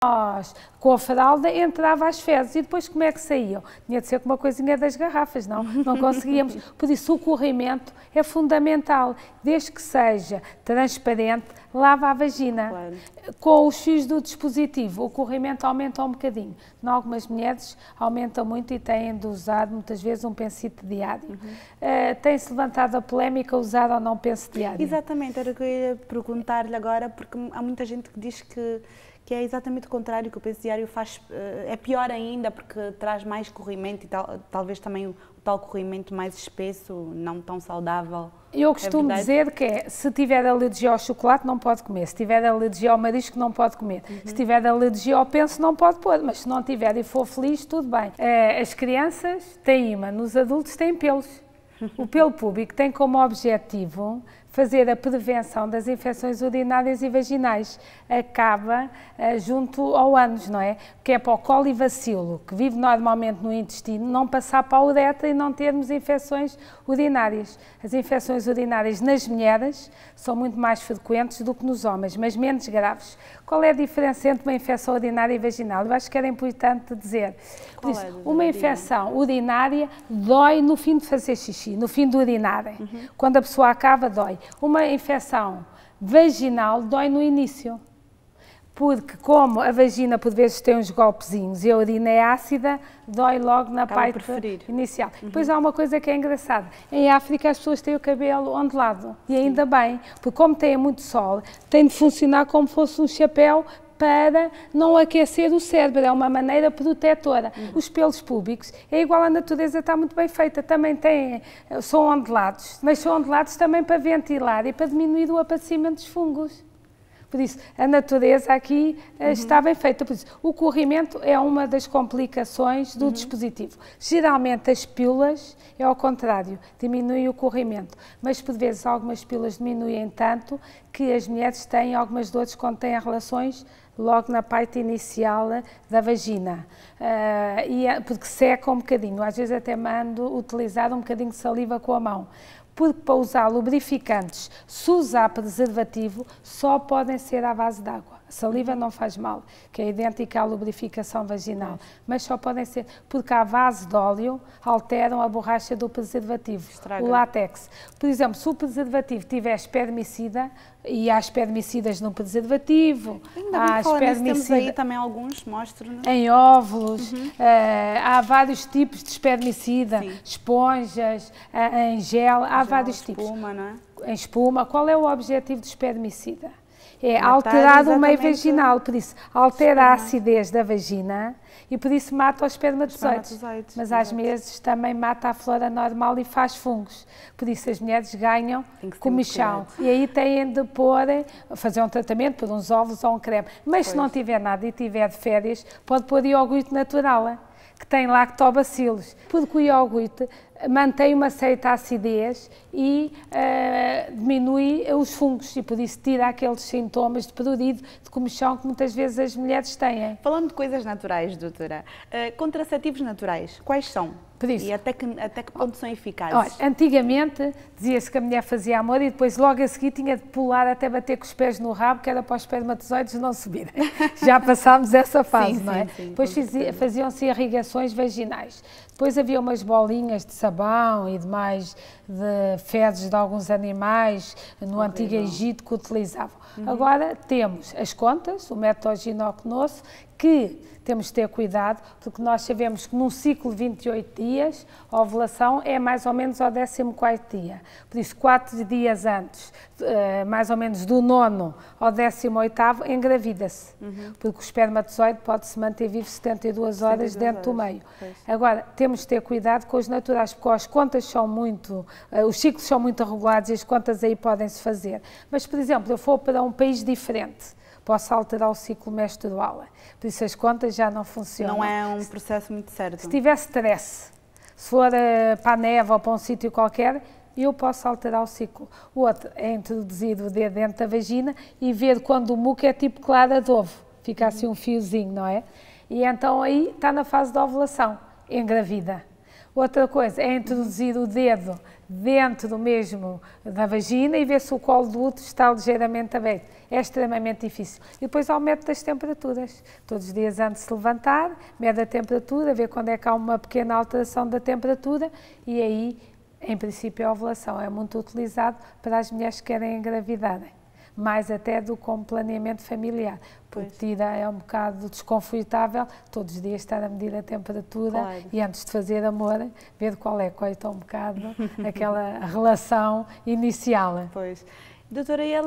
nós, com a fralda, entrava as fezes e depois como é que saíam? Tinha de ser com uma coisinha das garrafas, não conseguíamos. Por isso o corrimento é fundamental, desde que seja transparente, lava a vagina. Claro. Com os fios do dispositivo, o corrimento aumenta um bocadinho. Em algumas mulheres aumenta muito e têm de usar muitas vezes um pensito diário. Tem-se levantado a polémica usar ou não penso diário? Exatamente, era o que eu ia perguntar-lhe agora, porque há muita gente que diz que é exatamente o contrário, que o penso diário é pior ainda, porque traz mais corrimento e talvez também o tal corrimento mais espesso, não tão saudável. Eu costumo dizer que se tiver alergia ao chocolate não pode comer, se tiver alergia ao marisco não pode comer, se tiver alergia ao penso não pode pôr, mas se não tiver e for feliz, tudo bem. As crianças têm imã, nos adultos têm pelos. O pelo púbico tem como objetivo fazer a prevenção das infecções urinárias e vaginais. Acaba junto ao ânus, não é? Que é para o colibacilo, que vive normalmente no intestino, não passar para a uretra e não termos infecções urinárias. As infecções urinárias nas mulheres são muito mais frequentes do que nos homens, mas menos graves. Qual é a diferença entre uma infecção urinária e vaginal? Eu acho que era importante dizer. Por isso, uma infecção urinária dói no fim de fazer xixi, no fim de urinar. Quando a pessoa acaba, dói. Uma infecção vaginal dói no início, porque como a vagina por vezes tem uns golpezinhos e a urina é ácida, dói logo na parte inicial. Depois há uma coisa que é engraçada, em África as pessoas têm o cabelo ondulado, e ainda bem, porque como têm muito sol, tem de funcionar como fosse um chapéu para não aquecer o cérebro, é uma maneira protetora. Os pelos púbicos é igual à natureza, está muito bem feita, também são ondulados, mas são ondulados também para ventilar e para diminuir o aparecimento dos fungos. Por isso, a natureza aqui está bem feita. Por isso, o corrimento é uma das complicações do dispositivo. Geralmente as pílulas é ao contrário, diminui o corrimento, mas por vezes algumas pílulas diminuem tanto que as mulheres têm algumas dores quando têm relações logo na parte inicial da vagina, porque seca um bocadinho, às vezes até mando utilizar um bocadinho de saliva com a mão, porque para usar lubrificantes, se usar preservativo, só podem ser à base de água. A saliva não faz mal, que é idêntica à lubrificação vaginal, mas só podem ser, porque à base de óleo alteram a borracha do preservativo, o látex. Por exemplo, se o preservativo tiver espermicida, e há espermicidas no preservativo, há temos aí também alguns, mostro-nos. Em óvulos, há vários tipos de espermicida, esponjas, em gel, há vários tipos. Espuma, não é? Em espuma, qual é o objetivo do espermicida? É alterar o meio vaginal, por isso altera a acidez da vagina e por isso mata os espermatozoides. Mas às vezes também mata a flora normal e faz fungos. Por isso as mulheres ganham comichão. E aí têm de fazer um tratamento por uns ovos ou um creme. Mas se não tiver nada e tiver de férias, pode pôr iogurte natural, que tem lactobacilos, porque o iogurte mantém uma certa acidez e diminui os fungos e por isso tira aqueles sintomas de prurido, de comichão que muitas vezes as mulheres têm. Falando de coisas naturais, doutora, contraceptivos naturais, quais são? E até que ponto são eficazes? Olha, antigamente dizia-se que a mulher fazia amor e depois logo a seguir tinha de pular até bater com os pés no rabo, que era para os espermatozoides não subirem. Já passámos essa fase, não é? Depois faziam-se irrigações vaginais. Depois havia umas bolinhas de sabão e demais de fezes de alguns animais no Antigo Egito que utilizavam. Agora temos as contas, o método ginocnosso, que temos de ter cuidado, porque nós sabemos que num ciclo de 28 dias, a ovulação é mais ou menos ao 14º dia. Por isso, 4 dias antes, mais ou menos do 9º ao 18º, engravida-se. Porque o espermatozoide pode-se manter vivo 72 horas dentro do meio. Agora, temos de ter cuidado com os naturais, porque as contas são os ciclos são muito regulados e as contas aí podem-se fazer. Mas, por exemplo, eu for para um país diferente, posso alterar o ciclo menstrual. Por isso as contas já não funcionam. Não é um processo muito certo. Se tiver stress, se for para a neve ou para um sítio qualquer, eu posso alterar o ciclo. O outro é introduzir o dedo dentro da vagina e ver quando o muco é tipo clara de ovo. Fica assim um fiozinho, não é? E então aí está na fase de ovulação, engravida. Outra coisa é introduzir o dedo dentro do mesmo da vagina e ver se o colo do útero está ligeiramente aberto. é extremamente difícil. E depois há o método das temperaturas. Todos os dias antes de se levantar, mede a temperatura, vê quando é que há uma pequena alteração da temperatura e aí, em princípio, a ovulação é muito utilizado para as mulheres que querem engravidarem. Mais até do que como planeamento familiar, porque tira, é um bocado desconfortável todos os dias estar a medir a temperatura e antes de fazer amor, ver qual é um bocado aquela relação inicial. Pois. Doutora, e a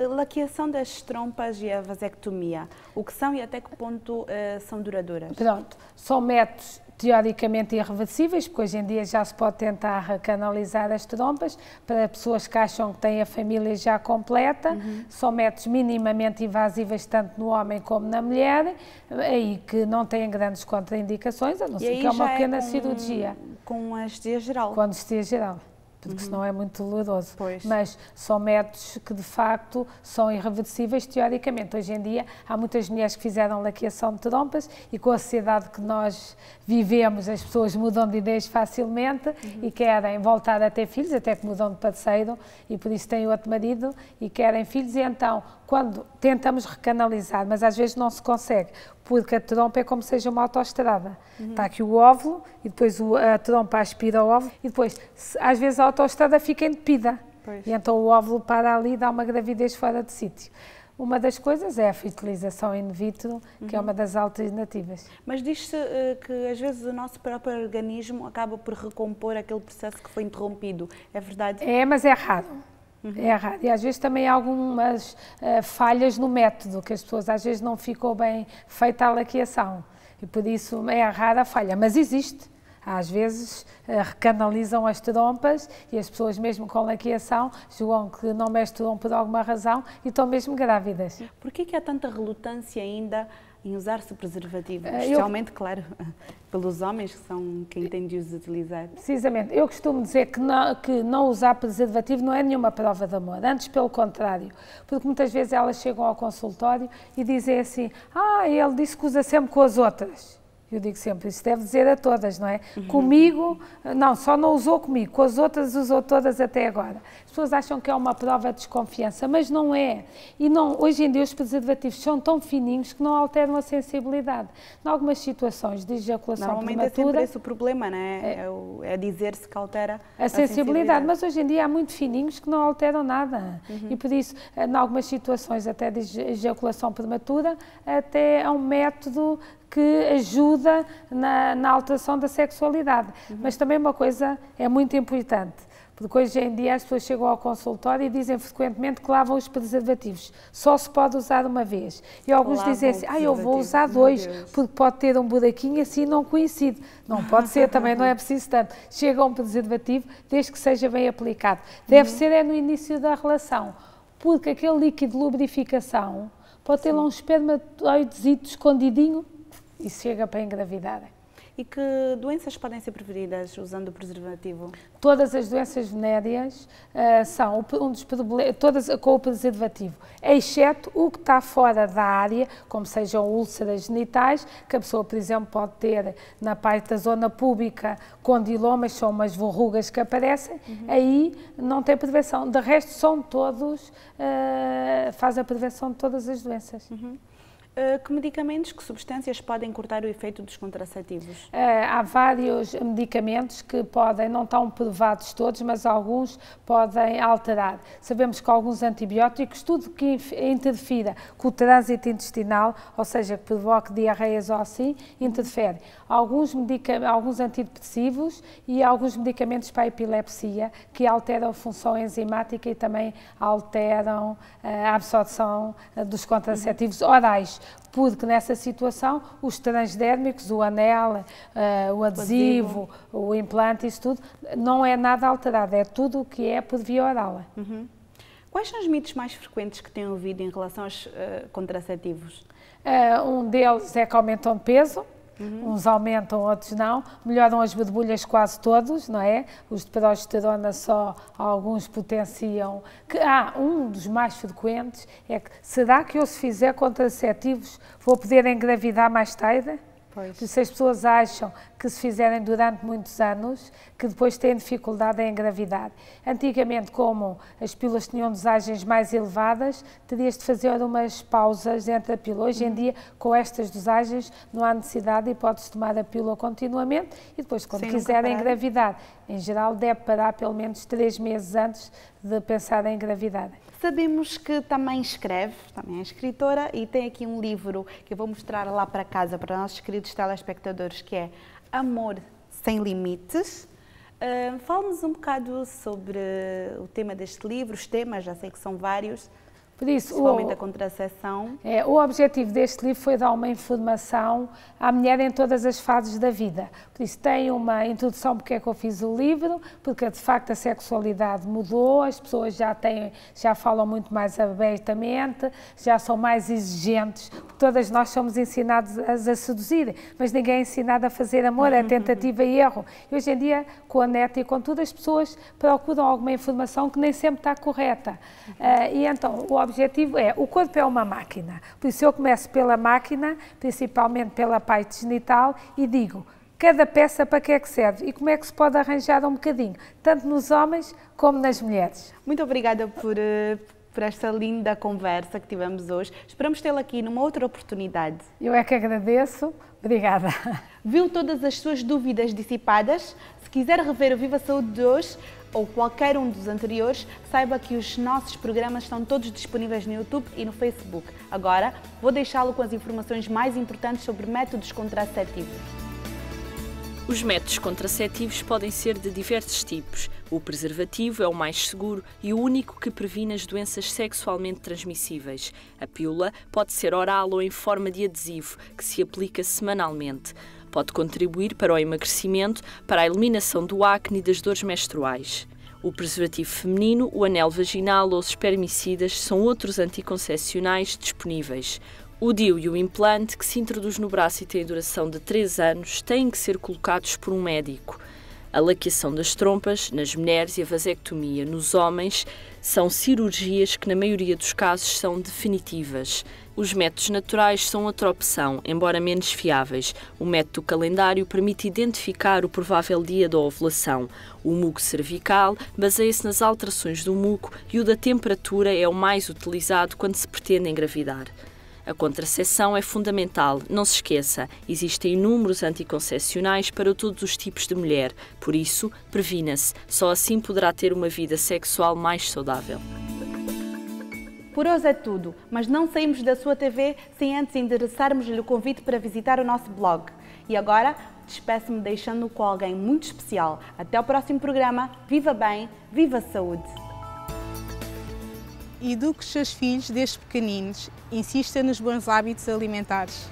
laqueação das trompas e a vasectomia, o que são e até que ponto são duradouras? Pronto, são métodos teoricamente irreversíveis, porque hoje em dia já se pode tentar recanalizar as trompas para pessoas que acham que têm a família já completa, são métodos minimamente invasíveis tanto no homem como na mulher, aí que não têm grandes contraindicações, a não ser que é uma pequena cirurgia. Com anestesia geral? Com anestesia geral. Porque senão é muito doloroso. Mas são métodos que, de facto, são irreversíveis teoricamente. Hoje em dia, há muitas mulheres que fizeram laqueação de trompas e com a sociedade que nós vivemos, as pessoas mudam de ideias facilmente e querem voltar a ter filhos, até que mudam de parceiro e por isso têm outro marido e querem filhos. E então, quando tentamos recanalizar, mas às vezes não se consegue, porque a trompa é como se seja uma autoestrada. Está aqui o óvulo e depois a trompa aspira o óvulo e depois, às vezes, a autoestrada fica entupida. E então o óvulo para ali e dá uma gravidez fora de sítio. Uma das coisas é a fertilização in vitro, que é uma das alternativas. Mas diz-se que às vezes o nosso próprio organismo acaba por recompor aquele processo que foi interrompido. É verdade? É, mas é raro. É raro. E às vezes também há algumas falhas no método, que as pessoas às vezes não ficou bem feita a laqueação. E por isso é rara a falha, mas existe. Às vezes recanalizam as trompas e as pessoas mesmo com laqueação julgam que não menstruam por alguma razão e estão mesmo grávidas. Por que há tanta relutância ainda em usar-se preservativos? Especialmente, claro, pelos homens que são quem tem de os utilizar. Precisamente. Eu costumo dizer que não usar preservativo não é nenhuma prova de amor, antes pelo contrário. Porque muitas vezes elas chegam ao consultório e dizem assim, ele disse que usa sempre com as outras. Eu digo sempre, isso deve dizer a todas, não é? Comigo, não, só não usou comigo, com as outras usou todas até agora. As pessoas acham que é uma prova de desconfiança, mas não é. E não, hoje em dia os preservativos são tão fininhos que não alteram a sensibilidade. Em algumas situações de ejaculação normalmente prematura... é sempre esse o problema, não é? É dizer-se que altera a sensibilidade. Mas hoje em dia há muito fininhos que não alteram nada. E por isso, em algumas situações até de ejaculação prematura, até é um método que ajuda na alteração da sexualidade. Mas também uma coisa é muito importante, porque hoje em dia as pessoas chegam ao consultório e dizem frequentemente que lavam os preservativos. Só se pode usar uma vez. E alguns dizem assim, eu vou usar 2, porque pode ter um buraquinho assim não coincide. Não pode ser, também não é preciso tanto. Chega um preservativo desde que seja bem aplicado. Deve ser no início da relação, porque aquele líquido de lubrificação pode ter lá um espermatozoidezito escondidinho e chega para engravidar. E que doenças podem ser prevenidas usando o preservativo? Todas as doenças venéreas são um dos problemas, todas com o preservativo, exceto o que está fora da área, como sejam úlceras genitais, que a pessoa, por exemplo, pode ter na parte da zona pública condilomas, são umas verrugas que aparecem, aí não tem prevenção. De resto, são todos, faz a prevenção de todas as doenças. Que medicamentos, que substâncias podem cortar o efeito dos contraceptivos? Há vários medicamentos que podem, não estão provados todos, mas alguns podem alterar. Sabemos que alguns antibióticos, tudo que interfira com o trânsito intestinal, ou seja, que provoque diarreias ou assim, interfere. Alguns antidepressivos e alguns medicamentos para a epilepsia que alteram a função enzimática e também alteram a absorção dos contraceptivos orais. Porque nessa situação os transdérmicos, o anel, o adesivo, o implante, isso tudo, não é nada alterado, é tudo o que é por via oral. Quais são os mitos mais frequentes que têm ouvido em relação aos contraceptivos? Um deles é que aumentam de peso. Uns aumentam, outros não, melhoram as borbulhas quase todos, não é? Os de progesterona só alguns potenciam. Um dos mais frequentes é que, será que eu se fizer contraceptivos vou poder engravidar mais tarde? Se as pessoas acham que se fizerem durante muitos anos, que depois têm dificuldade em engravidar. Antigamente, como as pílulas tinham dosagens mais elevadas, terias de fazer umas pausas entre a pílula. Hoje em dia, com estas dosagens, não há necessidade e pode-se tomar a pílula continuamente e depois, quando quiserem engravidar, em geral, deve parar pelo menos 3 meses antes de pensar em engravidar. Sabemos que também escreve, também é escritora, e tem aqui um livro que eu vou mostrar lá para casa, para nossos queridos telespectadores, que é Amor Sem Limites. Fala-nos um bocado sobre o tema deste livro, os temas, já sei que são vários. Por isso, principalmente a contracepção. O objetivo deste livro foi dar uma informação à mulher em todas as fases da vida. Por isso tem uma introdução porque é que eu fiz o livro, porque de facto a sexualidade mudou, as pessoas já falam muito mais abertamente, já são mais exigentes, porque todas nós somos ensinadas a seduzir, mas ninguém é ensinado a fazer amor, é tentativa e erro. E hoje em dia, com a net e com tudo, as pessoas procuram alguma informação que nem sempre está correta. E então, o objetivo é, o corpo é uma máquina, por isso eu começo pela máquina, principalmente pela parte genital, e digo, cada peça para que é que serve e como é que se pode arranjar um bocadinho, tanto nos homens como nas mulheres. Muito obrigada por esta linda conversa que tivemos hoje. Esperamos tê-la aqui numa outra oportunidade. Eu é que agradeço. Obrigada. Viu todas as suas dúvidas dissipadas? Se quiser rever o Viva Saúde de hoje, ou qualquer um dos anteriores, saiba que os nossos programas estão todos disponíveis no YouTube e no Facebook. Agora, vou deixá-lo com as informações mais importantes sobre métodos contraceptivos. Os métodos contraceptivos podem ser de diversos tipos. O preservativo é o mais seguro e o único que previne as doenças sexualmente transmissíveis. A pílula pode ser oral ou em forma de adesivo, que se aplica semanalmente. Pode contribuir para o emagrecimento, para a eliminação do acne e das dores menstruais. O preservativo feminino, o anel vaginal ou os espermicidas são outros anticoncepcionais disponíveis. O DIU e o implante, que se introduz no braço e tem duração de 3 anos, têm que ser colocados por um médico. A laqueação das trompas, nas mulheres, e a vasectomia nos homens são cirurgias que, na maioria dos casos, são definitivas. Os métodos naturais são outra opção, embora menos fiáveis. O método calendário permite identificar o provável dia da ovulação. O muco cervical baseia-se nas alterações do muco e o da temperatura é o mais utilizado quando se pretende engravidar. A contracepção é fundamental, não se esqueça, existem inúmeros anticoncepcionais para todos os tipos de mulher, por isso, previna-se, só assim poderá ter uma vida sexual mais saudável. Por hoje é tudo, mas não saímos da sua TV sem antes endereçarmos-lhe o convite para visitar o nosso blog. E agora, despeço-me deixando-o com alguém muito especial. Até o próximo programa. Viva bem, viva saúde! Eduque os seus filhos desde pequeninos. Insista nos bons hábitos alimentares.